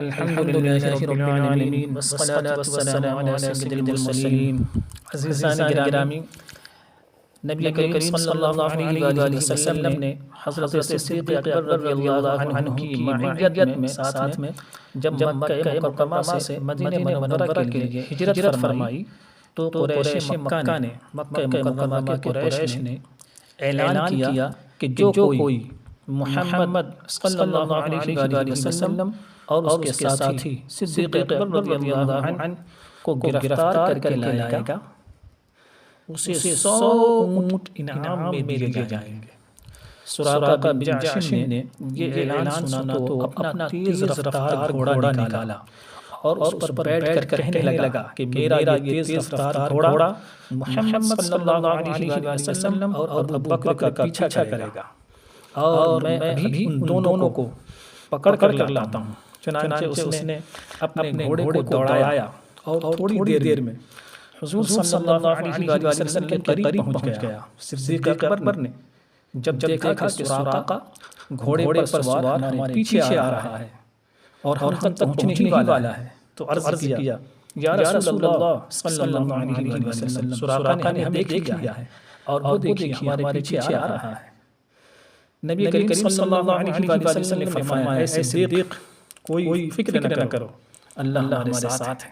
الحمد لله رب العالمين والصلاة والسلام على سيد المرسلين. عزیزان گرامی، نبی کریم صلی اللہ علیہ وآلہ وسلم نے حضرت صدیق اکبر رضی اللہ عنہ کی معیت میں ساتھ میں جب مکہ مکرمہ سے مدینہ منورہ کے لیے ہجرت فرمائی تو قریش مکہ نے مکہ مکرمہ کے قریش نے اعلان کیا کہ جو کوئی محمد صلی اللہ علیہ وآلہ وسلم اور اس کے ساتھی صدیق اکبر رضی اللہ عنہ کو گرفتار کر کے لائے گا، اسے 100 اونٹ انعام میں دیے جائیں گے۔ سراقہ بن جعشم نے یہ اعلان سنا تو اپنا تیز رفتار گھوڑا نکالا اور اس پر بیٹھ کر کہنے لگا کہ میرا یہ تیز رفتار گھوڑا محمد صلی اللہ علیہ وسلم اور ابو بکر کا پیچھا کرے گا، اور میں ابھی ان دونوں کو پکڑ کر لاتا ہوں۔ چنانچہ اس نے اپنے گھوڑے کو دوڑایا اور تھوڑی دیر میں حضور صلی اللہ علیہ وسلم کے قریب پہنچ گیا۔ صدیق اکبر نے جب دیکھا کہ سراقہ گھوڑے پر سوار ہمارے پیچھے آ رہا ہے اور ہم تک پہنچنے ہی والا ہے تو عرض کیا، یا رسول اللہ صلی اللہ علیہ وسلم، سراقہ نے ہمیں دیکھ لیا ہے اور وہ دیکھیے ہمارے پیچھے آ رہا ہے۔ نبی کریم صلی اللہ علیہ وسلم نے فرمایا، اے صدیق، کوئی فکر نہ کرو، اللہ ہمارے ساتھ ہے۔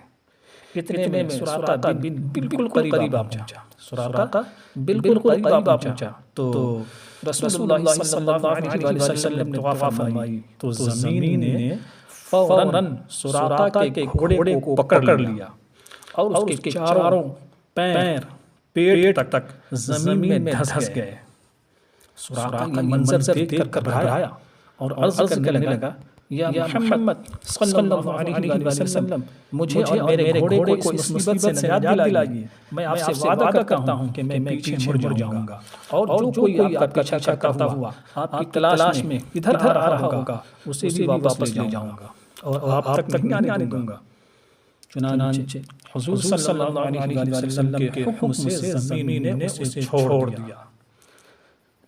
اتنے میں سراقہ بالکل قریب آ پہنچا، سراقہ بالکل قریب آ پہنچا تو رسول اللہ صلی اللہ علیہ وسلم نے دعا فرمائی تو زمین نے فوراً سراقہ کے گھوڑے کو پکڑ لیا اور اس کے چاروں پیر پیٹ تک زمین میں دھس گئے۔ سراقہ کا منظر دیکھ کر گھبرایا اور عرض کرنے لگا، یا محمد صلی اللہ علیہ وسلم، مجھے اور میرے گھوڑے کو اس مصیبت سے نجات دلائیے۔ میں آپ سے وعدہ کرتا ہوں کہ میں پیچھے مڑ جاؤں گا، اور جو کوئی آپ کا پیچھا کرتا ہوا آپ کی تلاش میں ادھر آ رہا ہوگا اسے بھی واپس لے جاؤں گا اور آپ تک نہیں آنے دوں گا۔ چنانچہ حضور صلی اللہ علیہ وسلم کے حکم سے زمین نے اسے چھوڑ دیا۔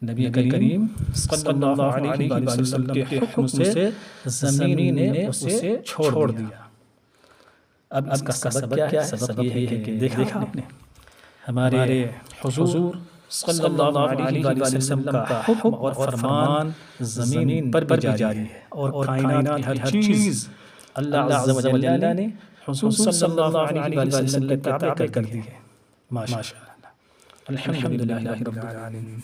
نبی کریم صلی اللہ علیہ وسلم کے حکم سے زمین نے اسے چھوڑ دیا۔ اب اس کا سبب کیا ہے؟ سبب یہ ہے کہ دیکھا آپ نے ہمارے حضور صلی اللہ علیہ وسلم کا حکم اور فرمان زمین پر بھی جاری ہے، اور کائنات ہر چیز اللہ عز و جل نے حضور صلی اللہ علیہ وسلم کے تابع کر دی ہے۔ ماشاء اللہ، الحمدللہ رب العالمین۔